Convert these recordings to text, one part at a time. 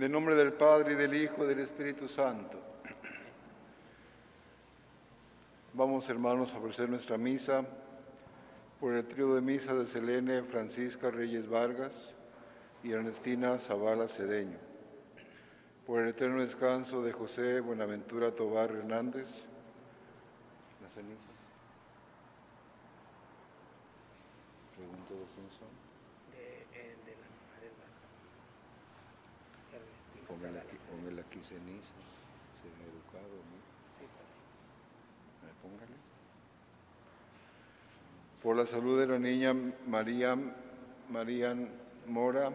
En el nombre del Padre, y del Hijo, y del Espíritu Santo. Vamos, hermanos, a ofrecer nuestra misa por el trío de misa de Selene Francisca Reyes Vargas y Ernestina Zavala Cedeño, por el eterno descanso de José Buenaventura Tobar Hernández. Las cenizas. Pregunto de quién son. De la mamá de Ernestina. Póngale aquí cenizas, se ha educado, ¿no? Sí, padre. A ver, póngale. Por la salud de la niña Marian Mora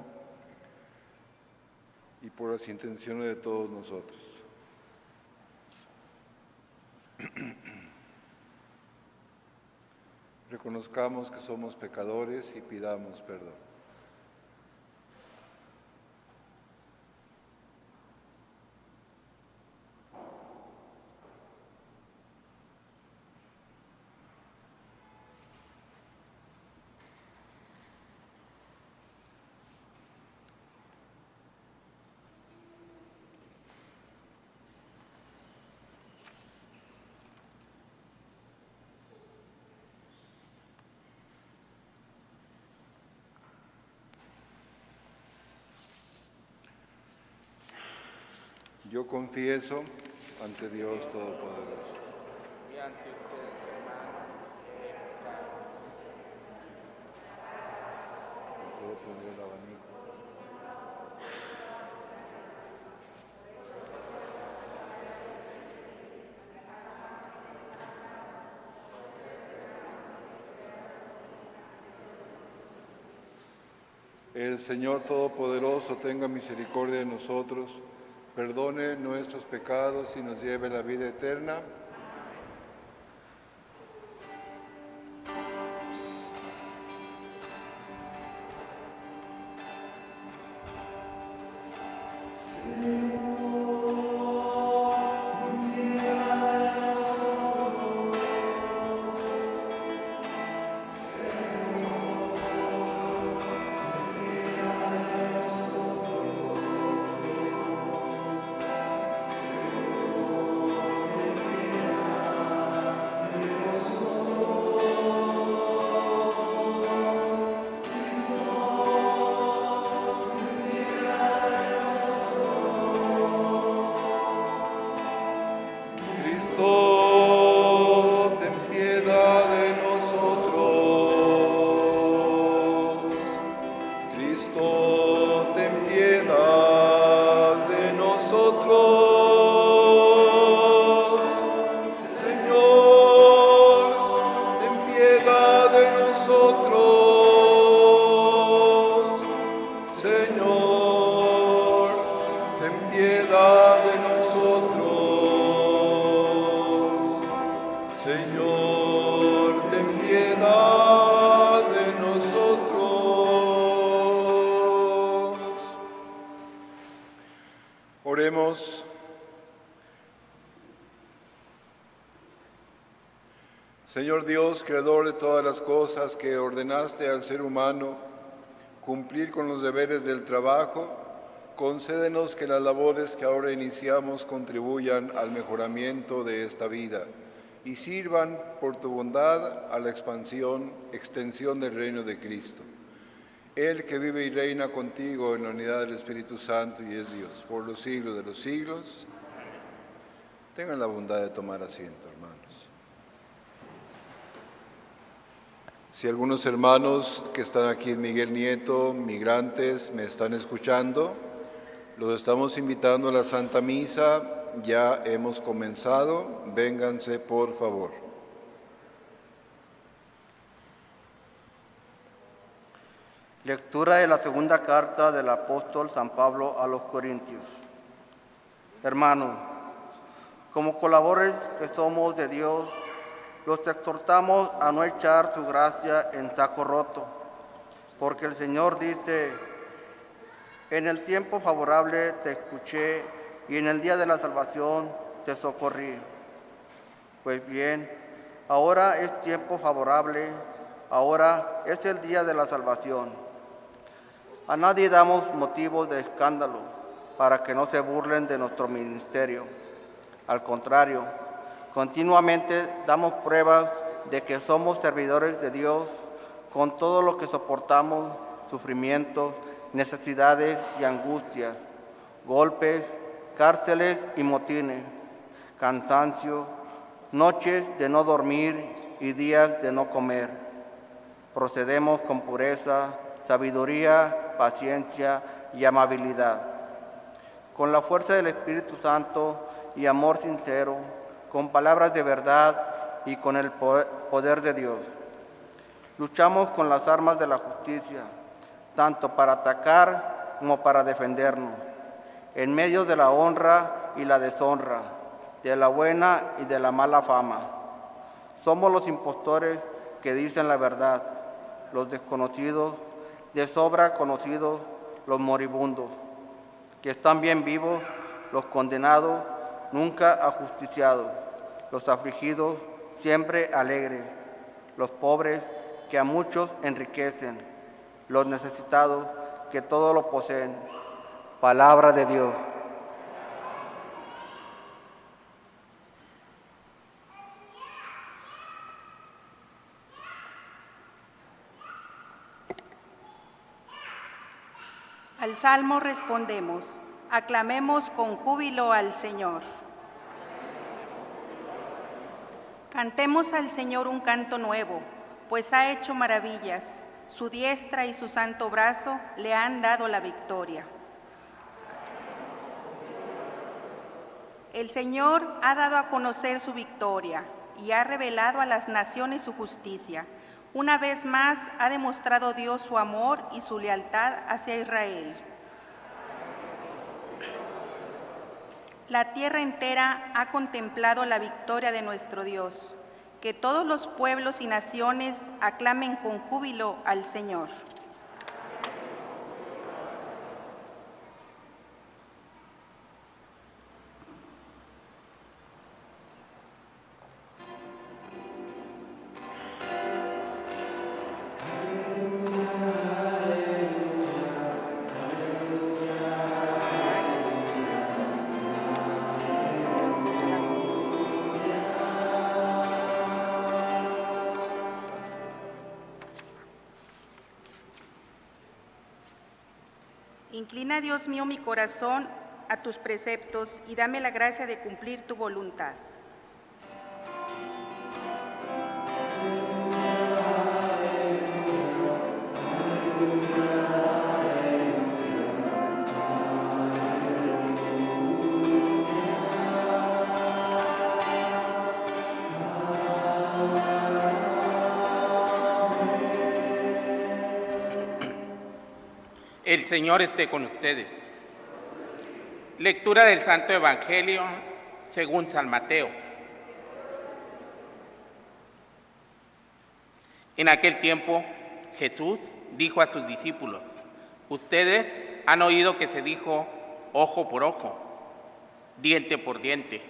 y por las intenciones de todos nosotros. Reconozcamos que somos pecadores y pidamos perdón. Yo confieso ante Dios Todopoderoso. Y ante ustedes, hermanos, he pecado. ¿Puedo poner el abanico? El Señor Todopoderoso tenga misericordia de nosotros, perdone nuestros pecados y nos lleve a la vida eterna. Oremos. Señor Dios, creador de todas las cosas, que ordenaste al ser humano cumplir con los deberes del trabajo, concédenos que las labores que ahora iniciamos contribuyan al mejoramiento de esta vida y sirvan por tu bondad a la extensión del reino de Cristo. Él que vive y reina contigo en la unidad del Espíritu Santo y es Dios, por los siglos de los siglos. Tengan la bondad de tomar asiento, hermanos. Si algunos hermanos que están aquí en Miguel Nieto, migrantes, me están escuchando, los estamos invitando a la Santa Misa. Ya hemos comenzado. Vénganse, por favor. Lectura de la segunda carta del apóstol San Pablo a los Corintios. Hermanos, como colaboradores que somos de Dios, los exhortamos a no echar su gracia en saco roto, porque el Señor dice: en el tiempo favorable te escuché y en el día de la salvación te socorrí. Pues bien, ahora es tiempo favorable, ahora es el día de la salvación. A nadie damos motivos de escándalo, para que no se burlen de nuestro ministerio. Al contrario, continuamente damos pruebas de que somos servidores de Dios con todo lo que soportamos, sufrimientos, necesidades y angustias, golpes, cárceles y motines, cansancio, noches de no dormir y días de no comer. Procedemos con pureza, sabiduría, paciencia y amabilidad, con la fuerza del Espíritu Santo y amor sincero, con palabras de verdad y con el poder de Dios. Luchamos con las armas de la justicia, tanto para atacar como para defendernos, en medio de la honra y la deshonra, de la buena y de la mala fama. Somos los impostores que dicen la verdad, los desconocidos, de sobra conocidos, los moribundos, que están bien vivos, los condenados, nunca ajusticiados, los afligidos, siempre alegres, los pobres, que a muchos enriquecen, los necesitados, que todo lo poseen. Palabra de Dios. Al Salmo respondemos, aclamemos con júbilo al Señor. Cantemos al Señor un canto nuevo, pues ha hecho maravillas. Su diestra y su santo brazo le han dado la victoria. El Señor ha dado a conocer su victoria y ha revelado a las naciones su justicia. Una vez más ha demostrado Dios su amor y su lealtad hacia Israel. La tierra entera ha contemplado la victoria de nuestro Dios. Que todos los pueblos y naciones aclamen con júbilo al Señor. Inclina, Dios mío, mi corazón a tus preceptos y dame la gracia de cumplir tu voluntad. El Señor esté con ustedes. Lectura del Santo Evangelio según San Mateo. En aquel tiempo, Jesús dijo a sus discípulos, ustedes han oído que se dijo ojo por ojo, diente por diente.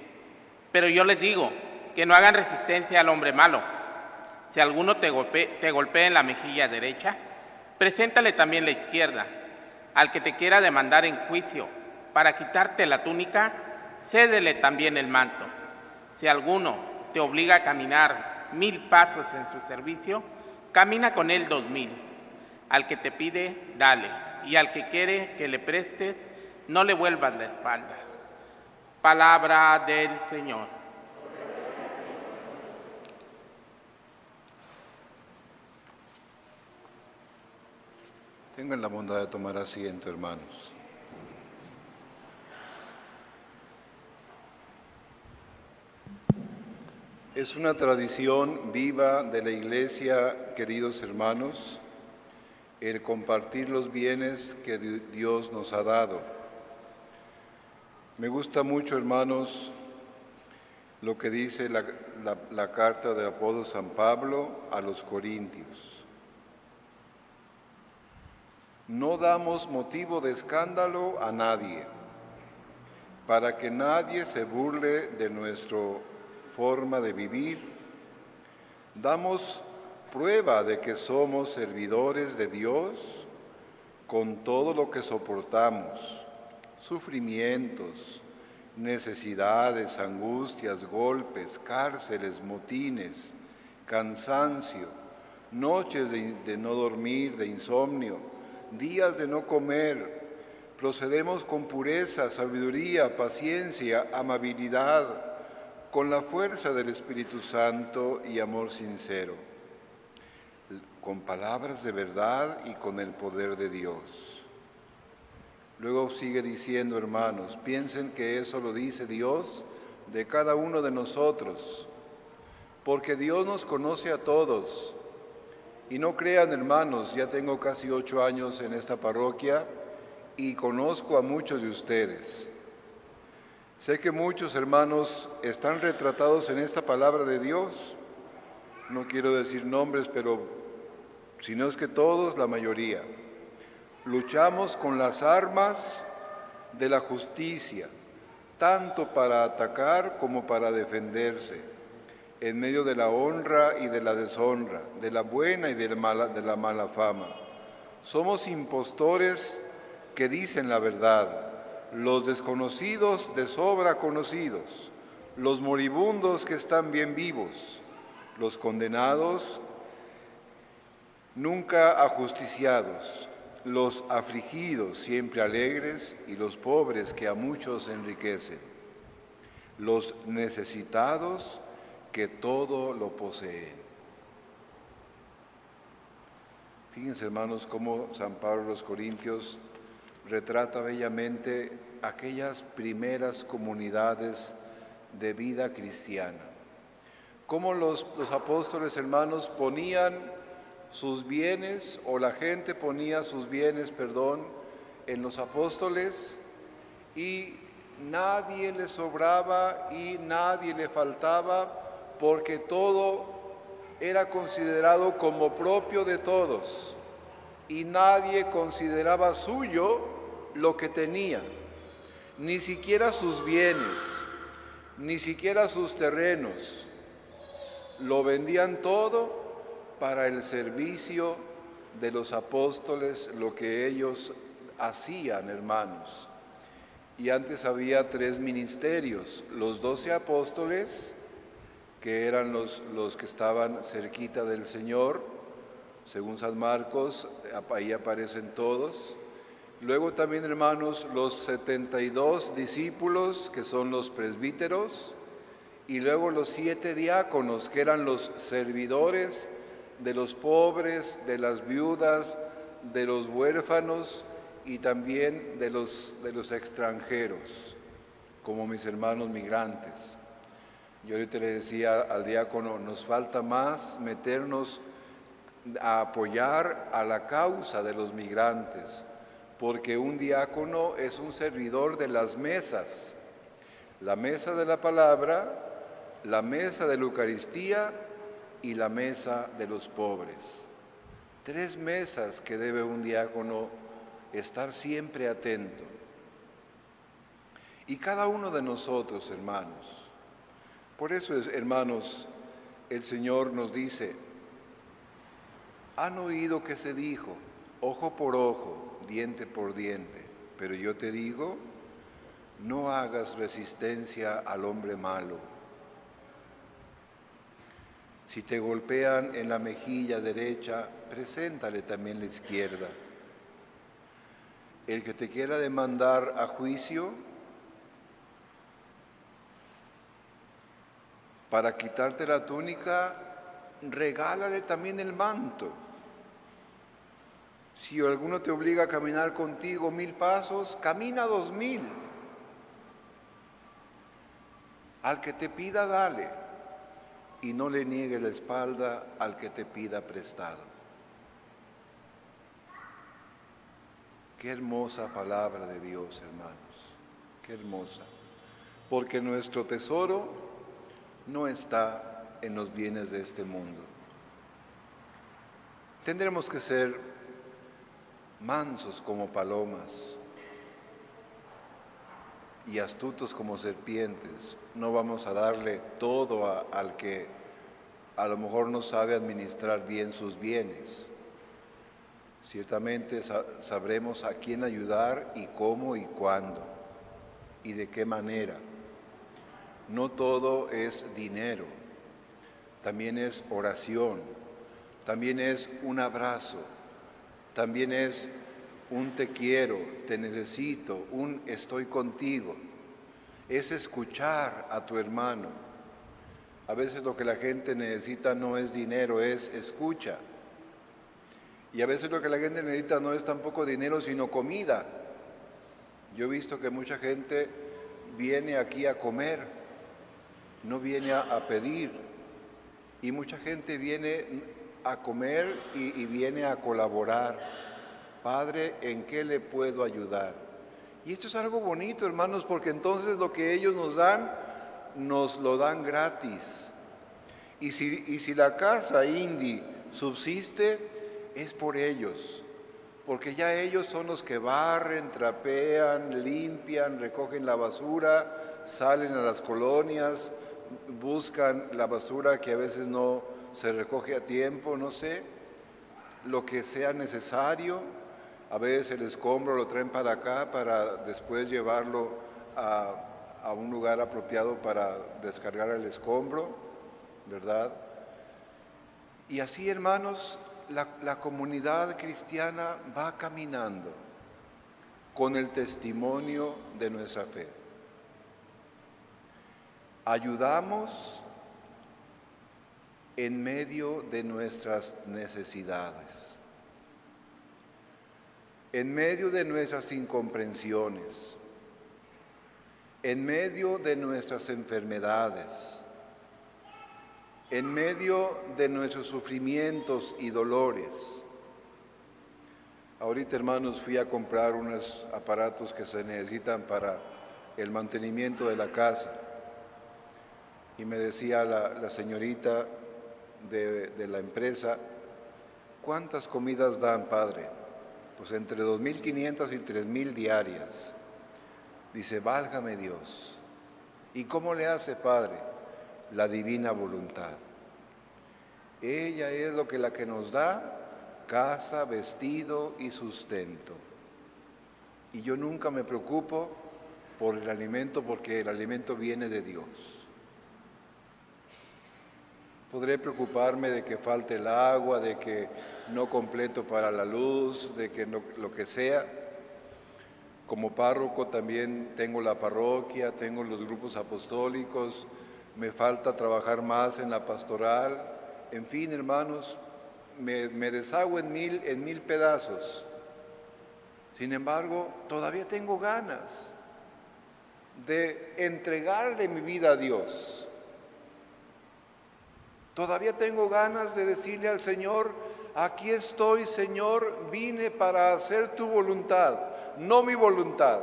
Pero yo les digo que no hagan resistencia al hombre malo. Si alguno te golpea en la mejilla derecha, preséntale también la izquierda. Al que te quiera demandar en juicio para quitarte la túnica, cédele también el manto. Si alguno te obliga a caminar 1000 pasos en su servicio, camina con él 2000. Al que te pide, dale, y al que quiere que le prestes, no le vuelvas la espalda. Palabra del Señor. Tengan la bondad de tomar asiento, hermanos. Es una tradición viva de la Iglesia, queridos hermanos, el compartir los bienes que Dios nos ha dado. Me gusta mucho, hermanos, lo que dice la carta del apóstol San Pablo a los Corintios. No damos motivo de escándalo a nadie, para que nadie se burle de nuestra forma de vivir. Damos prueba de que somos servidores de Dios con todo lo que soportamos, sufrimientos, necesidades, angustias, golpes, cárceles, motines, cansancio, noches de no dormir, de insomnio, días de no comer. Procedemos con pureza, sabiduría, paciencia, amabilidad, con la fuerza del Espíritu Santo y amor sincero, con palabras de verdad y con el poder de Dios. Luego sigue diciendo, hermanos, piensen que eso lo dice Dios de cada uno de nosotros, porque Dios nos conoce a todos. Y no crean, hermanos, ya tengo casi 8 años en esta parroquia y conozco a muchos de ustedes. Sé que muchos hermanos están retratados en esta palabra de Dios. No quiero decir nombres, pero si no es que todos, la mayoría. Luchamos con las armas de la justicia, tanto para atacar como para defenderse, en medio de la honra y de la deshonra, de la buena y de la mala fama. Somos impostores que dicen la verdad, los desconocidos de sobra conocidos, los moribundos que están bien vivos, los condenados nunca ajusticiados, los afligidos siempre alegres y los pobres que a muchos enriquecen, los necesitados que todo lo poseen. Fíjense, hermanos, cómo San Pablo a los Corintios retrata bellamente aquellas primeras comunidades de vida cristiana. Cómo los apóstoles, hermanos, ponían sus bienes, o la gente ponía sus bienes, en los apóstoles, y nadie le sobraba y nadie le faltaba, porque todo era considerado como propio de todos, y nadie consideraba suyo lo que tenía, ni siquiera sus bienes, ni siquiera sus terrenos. Lo vendían todo para el servicio de los apóstoles, lo que ellos hacían, hermanos. Y antes había 3 ministerios, los 12 apóstoles, que eran los que estaban cerquita del Señor, según San Marcos, ahí aparecen todos. Luego también, hermanos, los 72 discípulos, que son los presbíteros, y luego los 7 diáconos, que eran los servidores de los pobres, de las viudas, de los huérfanos y también de los extranjeros, como mis hermanos migrantes. Yo ahorita le decía al diácono, nos falta más meternos a apoyar a la causa de los migrantes, porque un diácono es un servidor de las mesas, la mesa de la palabra, la mesa de la Eucaristía y la mesa de los pobres. 3 mesas que debe un diácono estar siempre atento. Y cada uno de nosotros, hermanos, por eso, hermanos, el Señor nos dice, han oído que se dijo, ojo por ojo, diente por diente, pero yo te digo, no hagas resistencia al hombre malo. Si te golpean en la mejilla derecha, preséntale también la izquierda. El que te quiera demandar a juicio, para quitarte la túnica, regálale también el manto. Si alguno te obliga a caminar contigo 1000 pasos, camina 2000. Al que te pida, dale, y no le niegues la espalda al que te pida prestado. Qué hermosa palabra de Dios, hermanos, qué hermosa, porque nuestro tesoro no está en los bienes de este mundo. Tendremos que ser mansos como palomas y astutos como serpientes. No vamos a darle todo al que a lo mejor no sabe administrar bien sus bienes, Ciertamente sabremos a quién ayudar y cómo y cuándo y de qué manera. No todo es dinero, también es oración, también es un abrazo, también es un te quiero, te necesito, un estoy contigo. Es escuchar a tu hermano. A veces lo que la gente necesita no es dinero, es escucha. Y a veces lo que la gente necesita no es tampoco dinero, sino comida. Yo he visto que mucha gente viene aquí a comer, no viene a pedir. Y mucha gente viene a comer y viene a colaborar. Padre, ¿en qué le puedo ayudar? Y esto es algo bonito, hermanos, porque entonces lo que ellos nos dan, nos lo dan gratis. Y si la casa Indy subsiste, es por ellos, porque ya ellos son los que barren, trapean, limpian, recogen la basura, salen a las colonias, buscan la basura que a veces no se recoge a tiempo, no sé, lo que sea necesario. A veces el escombro lo traen para acá para después llevarlo a un lugar apropiado para descargar el escombro, ¿verdad? Y así, hermanos, la comunidad cristiana va caminando con el testimonio de nuestra fe. Ayudamos en medio de nuestras necesidades, en medio de nuestras incomprensiones, en medio de nuestras enfermedades, en medio de nuestros sufrimientos y dolores. Ahorita, hermanos, fui a comprar unos aparatos que se necesitan para el mantenimiento de la casa. Y me decía la señorita de la empresa, ¿cuántas comidas dan, padre? Pues entre 2.500 y 3.000 diarias. Dice, válgame Dios. ¿Y cómo le hace, padre? La divina voluntad. Ella es la que nos da casa, vestido y sustento. Y yo nunca me preocupo por el alimento, porque el alimento viene de Dios. Podré preocuparme de que falte el agua, de que no completo para la luz, de que no, lo que sea. Como párroco también tengo la parroquia, tengo los grupos apostólicos, me falta trabajar más en la pastoral. En fin, hermanos, me deshago en mil pedazos. Sin embargo, todavía tengo ganas de entregarle mi vida a Dios. Todavía tengo ganas de decirle al Señor, aquí estoy, Señor, vine para hacer tu voluntad, no mi voluntad.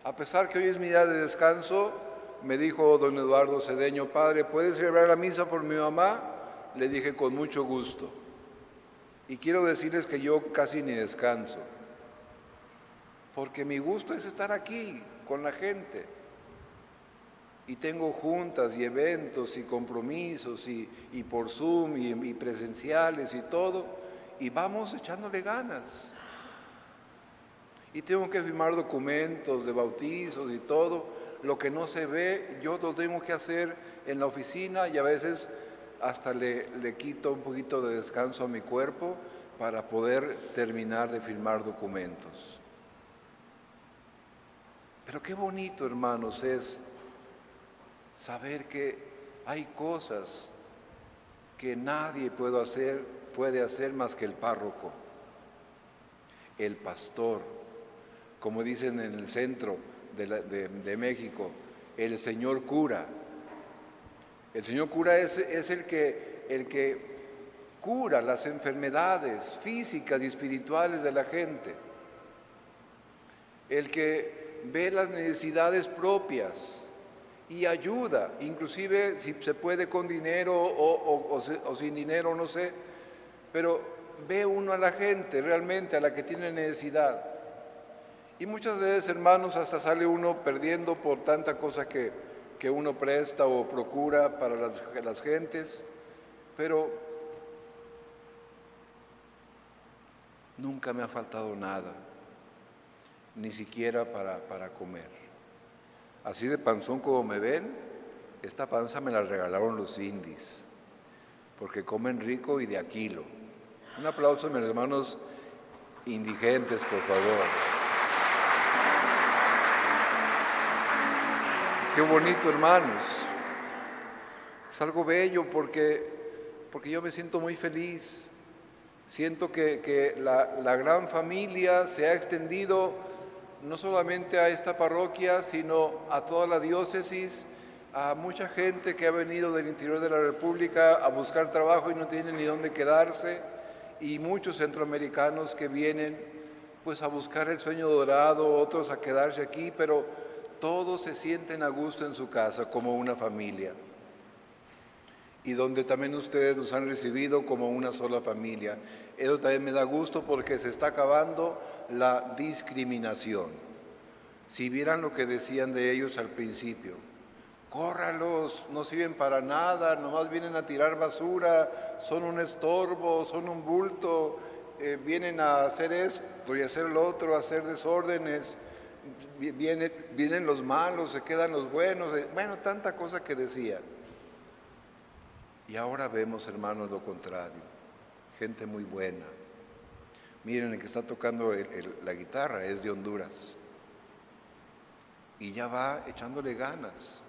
A pesar que hoy es mi día de descanso, me dijo don Eduardo Cedeño, padre, ¿puedes celebrar la misa por mi mamá? Le dije, con mucho gusto. Y quiero decirles que yo casi ni descanso, porque mi gusto es estar aquí con la gente. Y tengo juntas y eventos y compromisos y por Zoom y presenciales y todo, y vamos echándole ganas. Y tengo que firmar documentos de bautizos y todo. Lo que no se ve, yo lo tengo que hacer en la oficina, y a veces hasta le quito un poquito de descanso a mi cuerpo para poder terminar de firmar documentos. Pero qué bonito, hermanos, es saber que hay cosas que nadie puede hacer más que el párroco, el pastor, como dicen en el centro de México, el señor cura. El señor cura es el que cura las enfermedades físicas y espirituales de la gente, el que ve las necesidades propias y ayuda, inclusive si se puede con dinero o sin dinero, no sé, pero ve uno a la gente realmente, a la que tiene necesidad. Y muchas veces, hermanos, hasta sale uno perdiendo por tanta cosa que uno presta o procura para las gentes, pero Nunca me ha faltado nada, ni siquiera para comer. Así de panzón como me ven, esta panza me la regalaron los indios, porque comen rico y de a kilo. Un aplauso a mis hermanos indigentes, por favor. Qué bonito, hermanos. Es algo bello porque yo me siento muy feliz. Siento que la gran familia se ha extendido no solamente a esta parroquia, sino a toda la diócesis, a mucha gente que ha venido del interior de la República a buscar trabajo y no tienen ni dónde quedarse, y muchos centroamericanos que vienen pues a buscar el sueño dorado, otros a quedarse aquí, pero todos se sienten a gusto en su casa como una familia, y donde también ustedes nos han recibido como una sola familia. Eso también me da gusto porque se está acabando la discriminación. Si vieran lo que decían de ellos al principio: córralos, no sirven para nada, nomás vienen a tirar basura, son un estorbo, son un bulto, vienen a hacer esto y hacer lo otro, a hacer desórdenes. Vienen los malos, se quedan los buenos, bueno, tanta cosa que decía. Y ahora vemos, hermanos, lo contrario, gente muy buena. Miren, el que está tocando la guitarra es de Honduras y ya va echándole ganas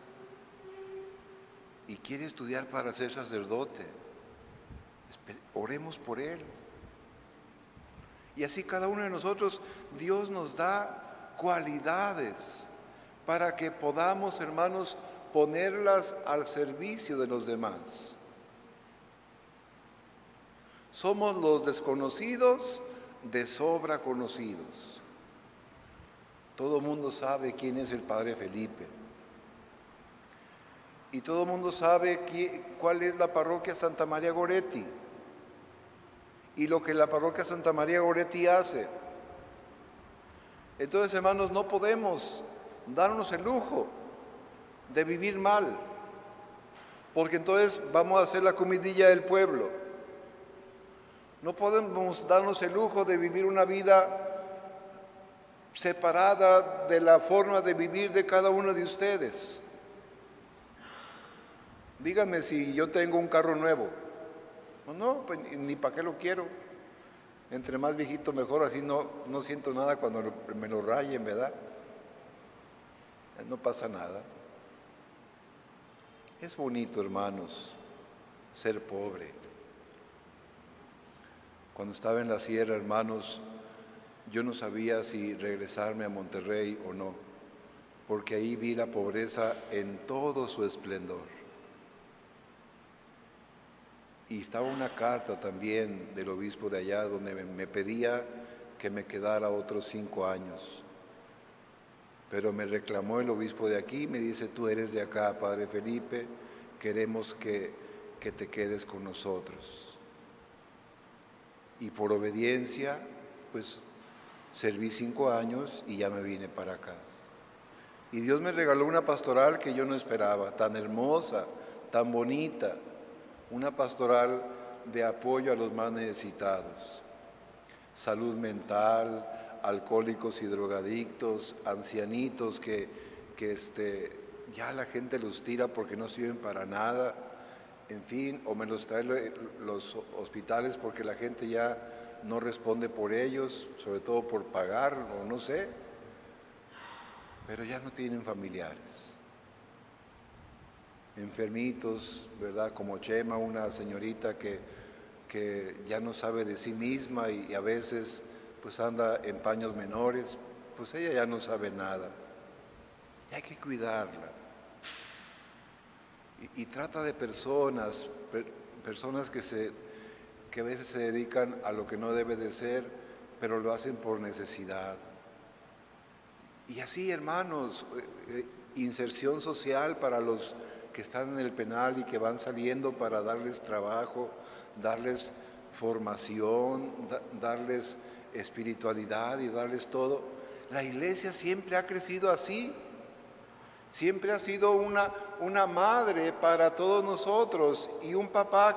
y quiere estudiar para ser sacerdote. Oremos por él. Y así cada uno de nosotros, Dios nos da cualidades para que podamos, hermanos, ponerlas al servicio de los demás. Somos los desconocidos de sobra conocidos. Todo el mundo sabe quién es el Padre Felipe. Y todo el mundo sabe cuál es la parroquia Santa María Goretti y lo que la parroquia Santa María Goretti hace. Entonces, hermanos, no podemos darnos el lujo de vivir mal, porque entonces vamos a hacer la comidilla del pueblo. No podemos darnos el lujo de vivir una vida separada de la forma de vivir de cada uno de ustedes. Díganme si yo tengo un carro nuevo. No, pues ni para qué lo quiero. Entre más viejito mejor, así no siento nada cuando me lo rayen, ¿verdad? No pasa nada. Es bonito, hermanos, ser pobre. Cuando estaba en la sierra, hermanos, yo no sabía si regresarme a Monterrey o no, porque ahí vi la pobreza en todo su esplendor. Y estaba una carta también del obispo de allá donde me pedía que me quedara otros 5 años. Pero me reclamó el obispo de aquí, me dice: tú eres de acá, Padre Felipe, queremos que te quedes con nosotros. Y por obediencia, pues serví 5 años y ya me vine para acá. Y Dios me regaló una pastoral que yo no esperaba, tan hermosa, tan bonita, una pastoral de apoyo a los más necesitados. Salud mental, alcohólicos y drogadictos, ancianitos que ya la gente los tira porque no sirven para nada, en fin, o me los traen los hospitales porque la gente ya no responde por ellos, sobre todo por pagar, o no sé, pero ya no tienen familiares. Enfermitos, ¿verdad? Como Chema, una señorita que ya no sabe de sí misma y a veces pues anda en paños menores, pues ella ya no sabe nada. Y hay que cuidarla. Y trata de personas que a veces se dedican a lo que no debe de ser, pero lo hacen por necesidad. Y así, hermanos, inserción social para los que están en el penal y que van saliendo, para darles trabajo, darles formación, darles espiritualidad y darles todo. La iglesia siempre ha crecido así. Siempre ha sido una madre para todos nosotros y un papá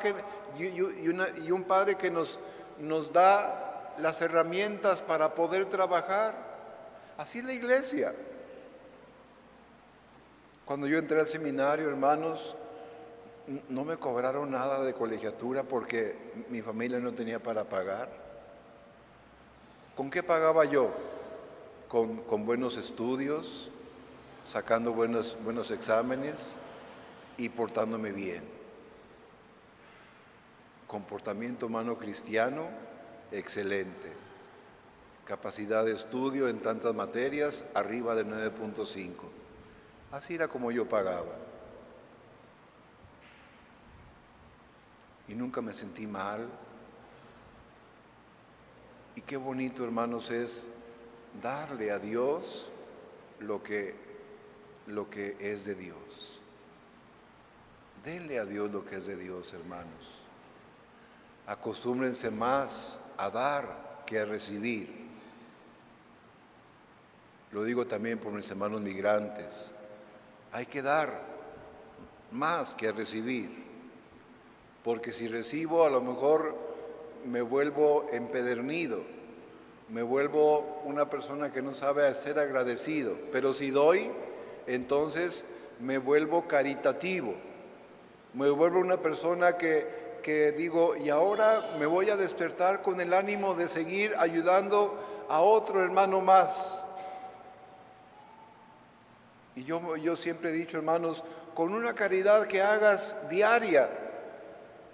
y un padre que nos da las herramientas para poder trabajar. Así es la iglesia. Cuando yo entré al seminario, hermanos, no me cobraron nada de colegiatura porque mi familia no tenía para pagar. ¿Con qué pagaba yo? Con buenos estudios, sacando buenos exámenes y portándome bien. Comportamiento humano cristiano, excelente. Capacidad de estudio en tantas materias, arriba de 9.5. Así era como yo pagaba. Y nunca me sentí mal. Y qué bonito, hermanos, es darle a Dios lo que es de Dios. Denle a Dios lo que es de Dios, hermanos. Acostúmbrense más a dar que a recibir. Lo digo también por mis hermanos migrantes. Hay que dar más que a recibir. Porque si recibo, a lo mejor me vuelvo empedernido, me vuelvo una persona que no sabe ser agradecido. Pero si doy, entonces me vuelvo caritativo, me vuelvo una persona que digo, y ahora me voy a despertar con el ánimo de seguir ayudando a otro hermano más. Y yo siempre he dicho, hermanos, con una caridad que hagas diaria,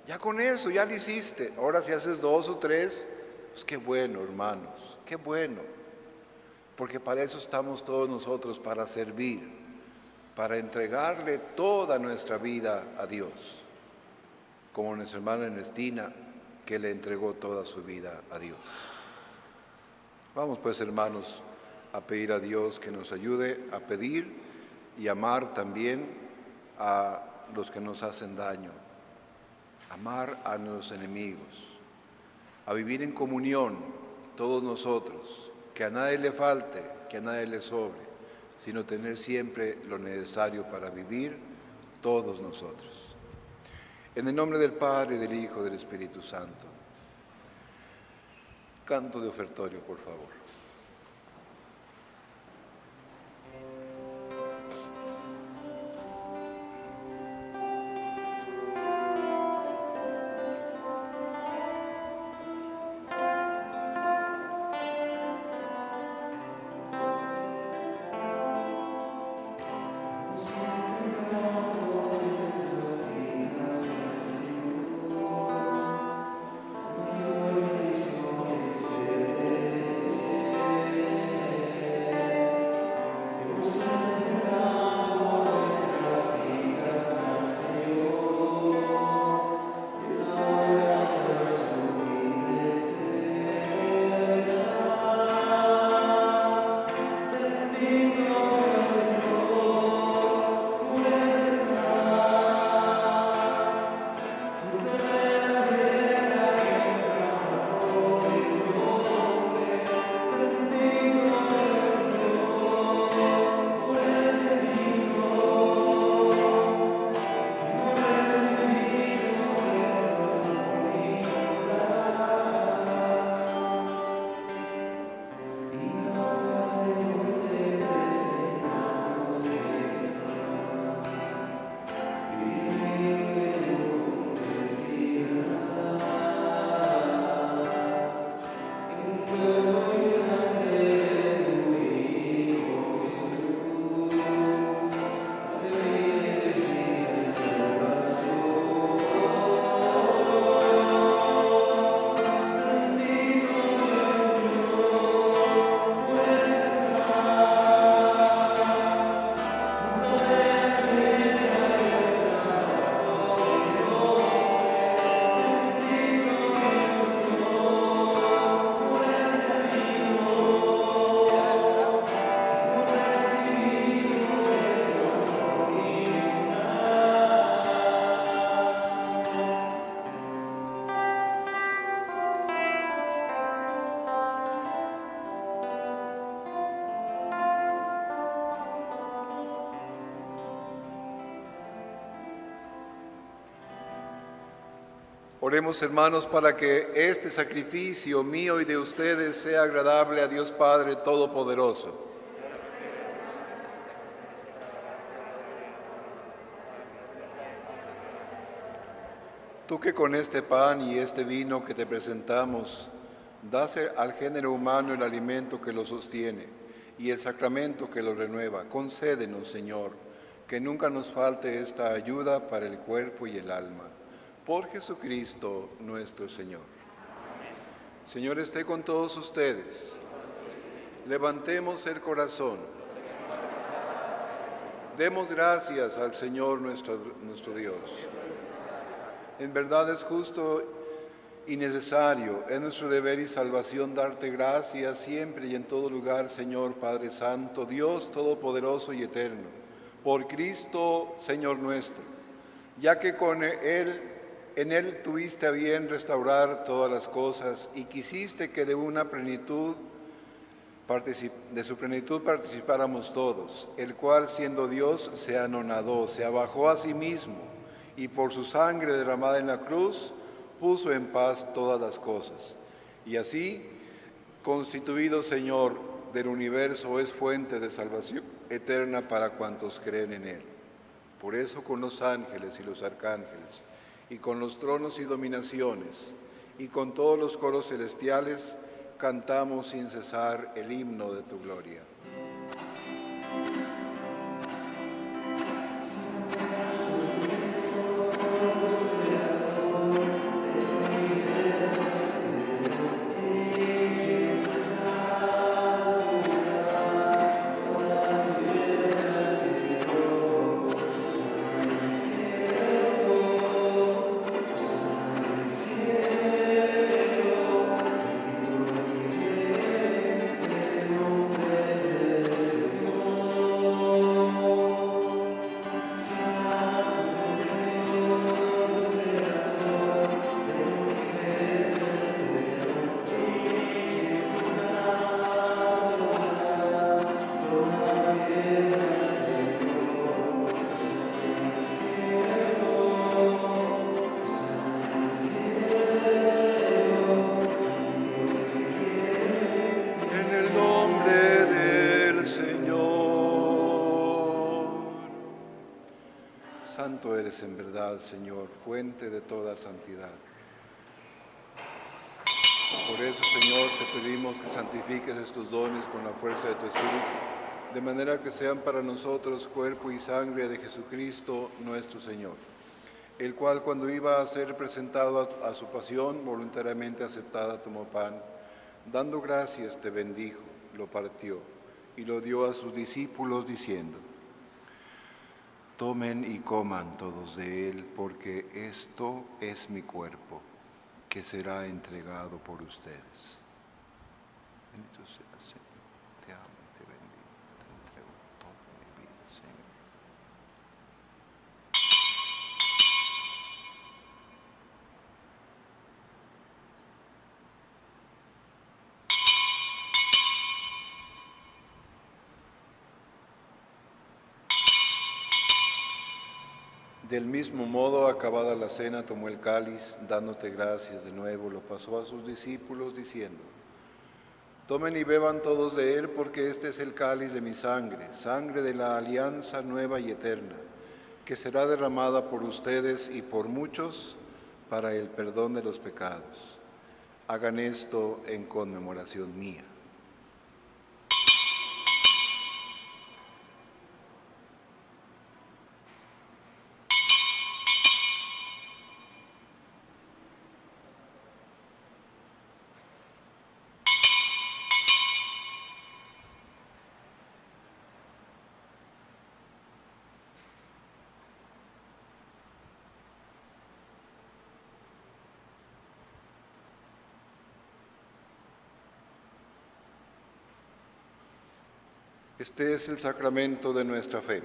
ya con eso, ya lo hiciste. Ahora si haces 2 o 3, pues qué bueno, hermanos, qué bueno. Porque para eso estamos todos nosotros, para servir, para entregarle toda nuestra vida a Dios. Como nuestra hermana Ernestina, que le entregó toda su vida a Dios. Vamos pues, hermanos, a pedir a Dios que nos ayude a pedir y amar también a los que nos hacen daño. Amar a nuestros enemigos, a vivir en comunión todos nosotros, que a nadie le falte, que a nadie le sobre, sino tener siempre lo necesario para vivir todos nosotros. En el nombre del Padre, del Hijo, del Espíritu Santo. Canto de ofertorio, por favor. Oremos, hermanos, para que este sacrificio mío y de ustedes sea agradable a Dios Padre Todopoderoso. Tú que con este pan y este vino que te presentamos, das al género humano el alimento que lo sostiene y el sacramento que lo renueva, concédenos, Señor, que nunca nos falte esta ayuda para el cuerpo y el alma. Por Jesucristo nuestro Señor. Señor, esté con todos ustedes. Levantemos el corazón. Demos gracias al Señor nuestro Dios. En verdad es justo y necesario, es nuestro deber y salvación darte gracias siempre y en todo lugar, Señor Padre Santo, Dios Todopoderoso y Eterno, por Cristo, Señor nuestro, ya que en Él tuviste a bien restaurar todas las cosas y quisiste que de su plenitud participáramos todos, el cual siendo Dios se anonadó, se abajó a sí mismo y por su sangre derramada en la cruz puso en paz todas las cosas. Y así, constituido Señor del universo, es fuente de salvación eterna para cuantos creen en Él. Por eso con los ángeles y los arcángeles, y con los tronos y dominaciones, y con todos los coros celestiales, cantamos sin cesar el himno de tu gloria. Santo eres en verdad, Señor, fuente de toda santidad. Por eso, Señor, te pedimos que santifiques estos dones con la fuerza de tu Espíritu, de manera que sean para nosotros cuerpo y sangre de Jesucristo nuestro Señor, el cual cuando iba a ser presentado a su pasión, voluntariamente aceptada, tomó pan, dando gracias te bendijo, lo partió y lo dio a sus discípulos diciendo: tomen y coman todos de él, porque esto es mi cuerpo, que será entregado por ustedes. Bendito seas, Señor, te amo y te bendigo, te entrego toda mi vida, Señor. Del mismo modo, acabada la cena, tomó el cáliz, dándote gracias de nuevo, lo pasó a sus discípulos, diciendo: tomen y beban todos de él, porque este es el cáliz de mi sangre, sangre de la alianza nueva y eterna, que será derramada por ustedes y por muchos para el perdón de los pecados. Hagan esto en conmemoración mía. Este es el sacramento de nuestra fe.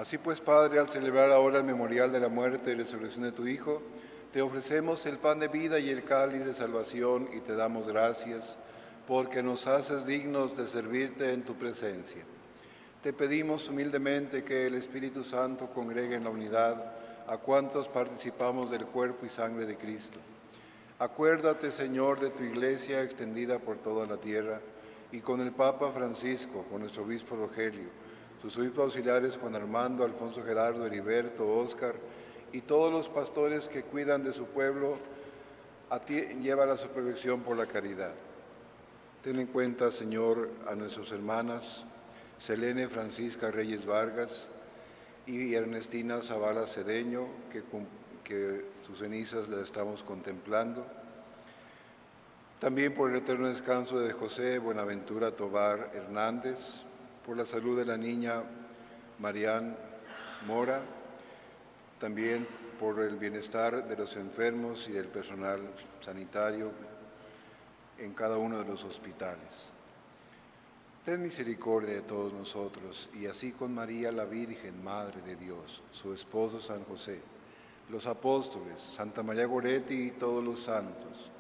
Así pues, Padre, al celebrar ahora el memorial de la muerte y resurrección de tu Hijo, te ofrecemos el pan de vida y el cáliz de salvación y te damos gracias porque nos haces dignos de servirte en tu presencia. Te pedimos humildemente que el Espíritu Santo congregue en la unidad a cuantos participamos del cuerpo y sangre de Cristo. Acuérdate, Señor, de tu iglesia extendida por toda la tierra y con el Papa Francisco, con nuestro obispo Rogelio, sus obispos auxiliares Juan Armando, Alfonso Gerardo, Heriberto, Óscar y todos los pastores que cuidan de su pueblo, a ti lleva la supervisión por la caridad. Ten en cuenta, Señor, a nuestras hermanas Selene Francisca Reyes Vargas y Ernestina Zavala Cedeño, que sus cenizas las estamos contemplando. También por el eterno descanso de José Buenaventura Tobar Hernández, por la salud de la niña Marián Mora, también por el bienestar de los enfermos y del personal sanitario en cada uno de los hospitales. Ten misericordia de todos nosotros, y así con María la Virgen, Madre de Dios, su esposo San José, los apóstoles, Santa María Goretti y todos los santos,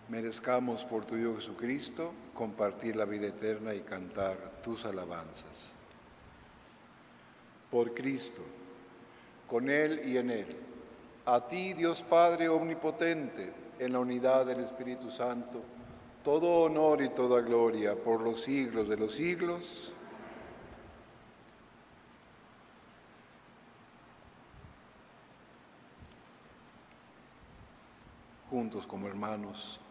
merezcamos por tu Hijo Jesucristo compartir la vida eterna y cantar tus alabanzas. Por Cristo, con Él y en Él, a ti, Dios Padre omnipotente, en la unidad del Espíritu Santo, todo honor y toda gloria por los siglos de los siglos. Juntos como hermanos,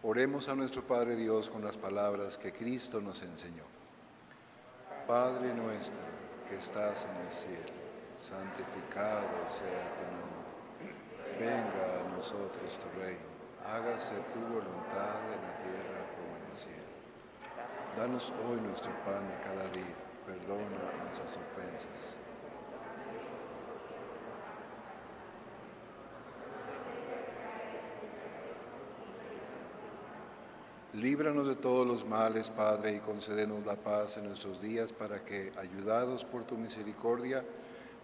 oremos a nuestro Padre Dios con las palabras que Cristo nos enseñó. Padre nuestro que estás en el cielo, santificado sea tu nombre. Venga a nosotros tu reino. Hágase tu voluntad en la tierra como en el cielo. Danos hoy nuestro pan de cada día. Perdona nuestras ofensas. Líbranos de todos los males, Padre, y concédenos la paz en nuestros días para que, ayudados por tu misericordia,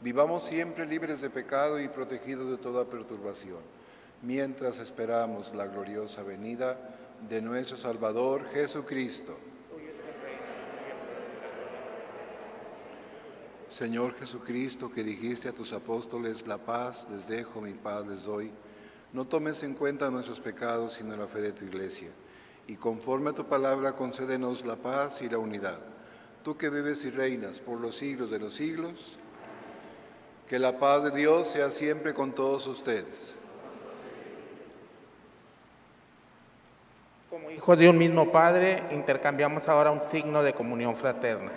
vivamos siempre libres de pecado y protegidos de toda perturbación, mientras esperamos la gloriosa venida de nuestro Salvador Jesucristo. Señor Jesucristo, que dijiste a tus apóstoles, la paz les dejo, mi paz les doy, no tomes en cuenta nuestros pecados, sino la fe de tu iglesia. Y conforme a tu palabra, concédenos la paz y la unidad. Tú que vives y reinas por los siglos de los siglos, que la paz de Dios sea siempre con todos ustedes. Como hijos de un mismo Padre, intercambiamos ahora un signo de comunión fraterna.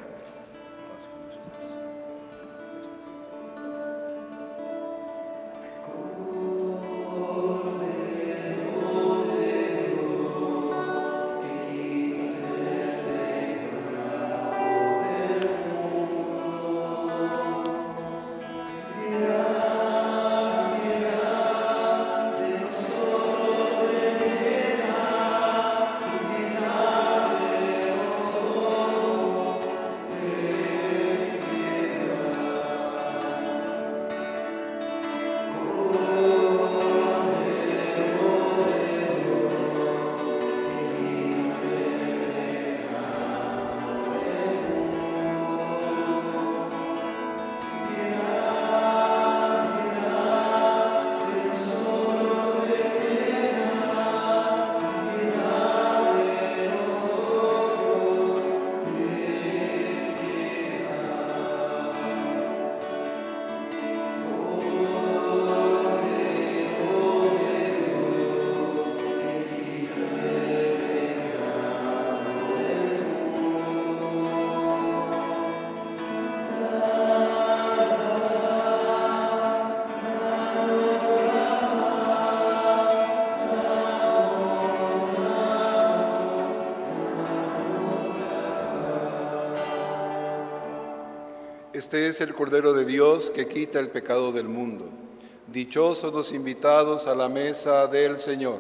Este es el Cordero de Dios que quita el pecado del mundo. Dichosos los invitados a la mesa del Señor.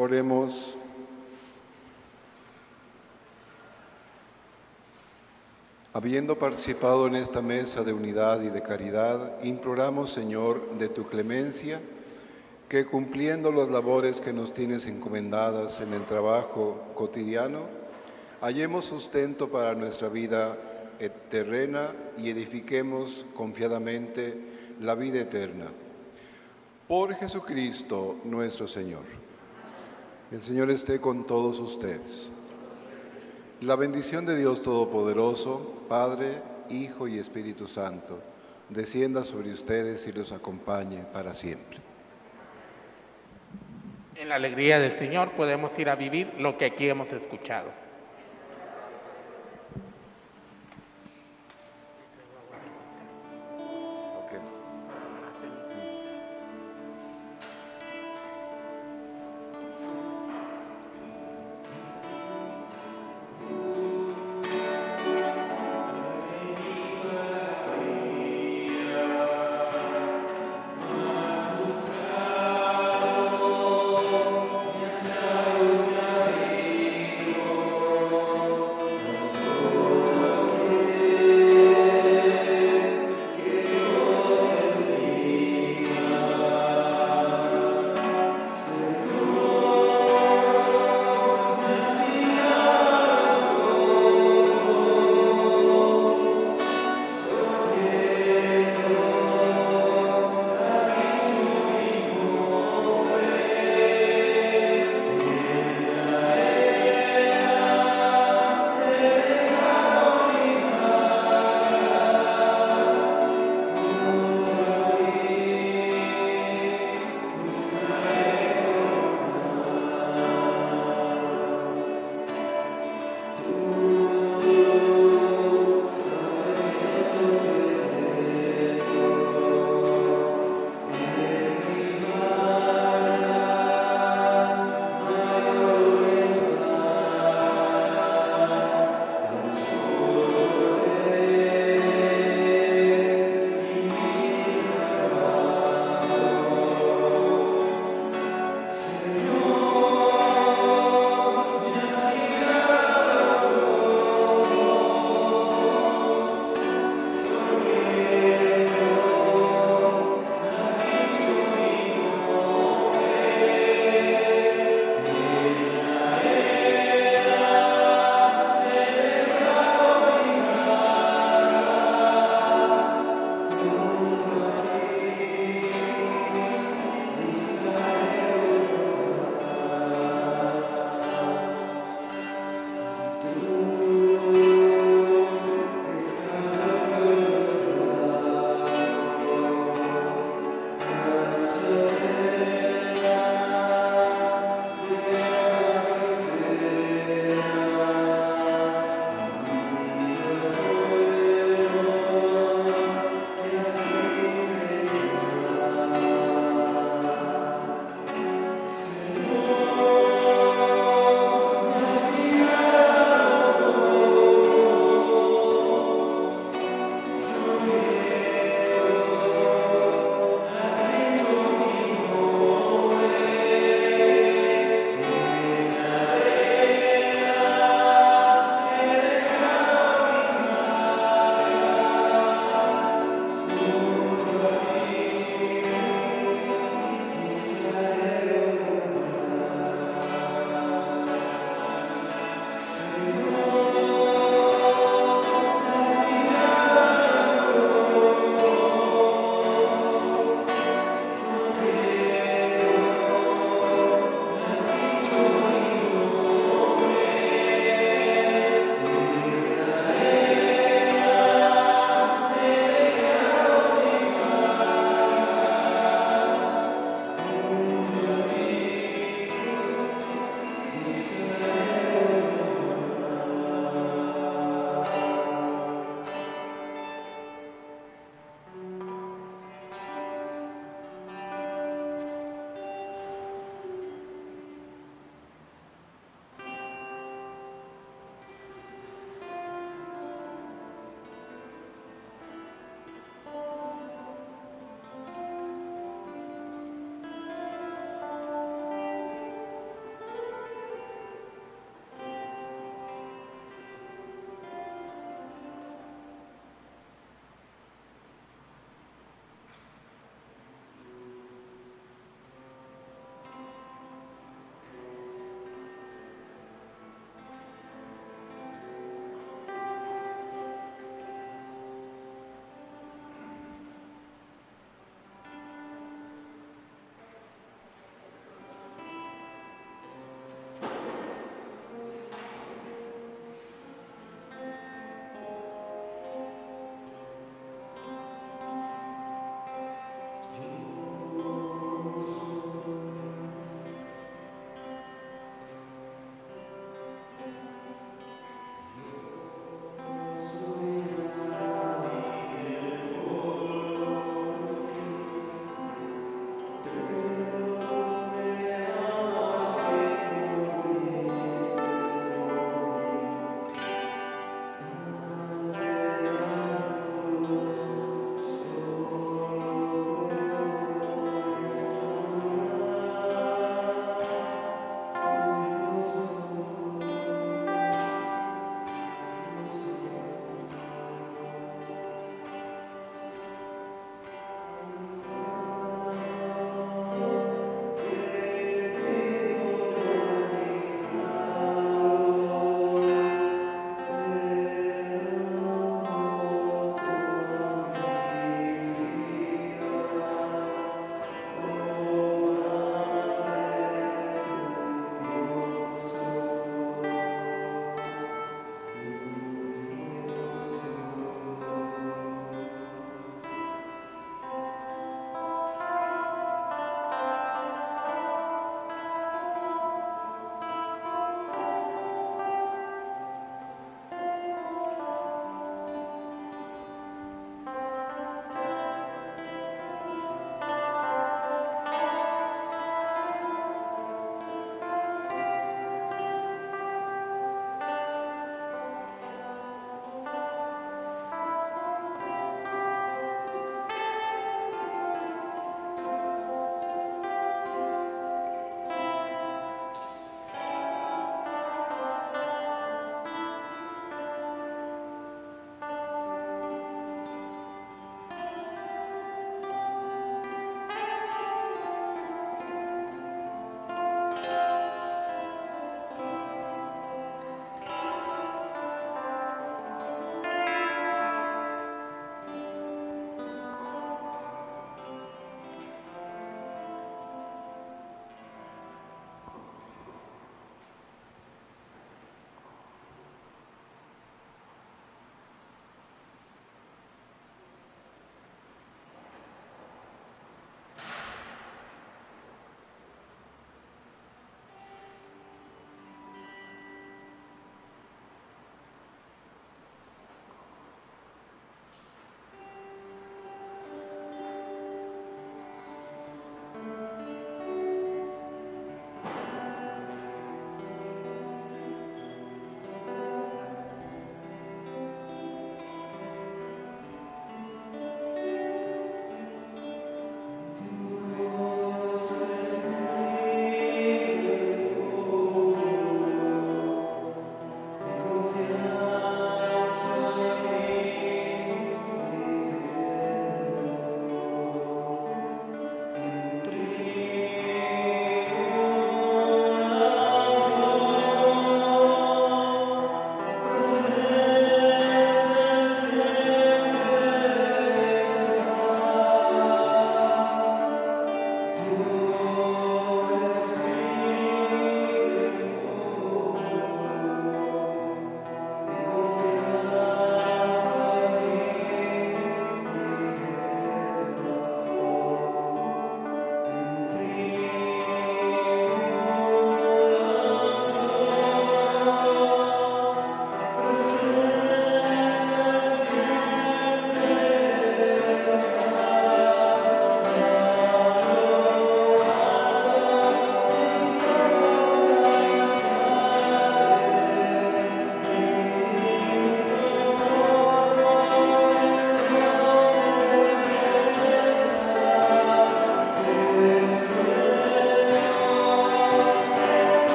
Oremos. Habiendo participado en esta mesa de unidad y de caridad, imploramos, Señor, de tu clemencia, que cumpliendo las labores que nos tienes encomendadas en el trabajo cotidiano, hallemos sustento para nuestra vida terrena y edifiquemos confiadamente la vida eterna. Por Jesucristo nuestro Señor. El Señor esté con todos ustedes. La bendición de Dios Todopoderoso, Padre, Hijo y Espíritu Santo, descienda sobre ustedes y los acompañe para siempre. En la alegría del Señor podemos ir a vivir lo que aquí hemos escuchado.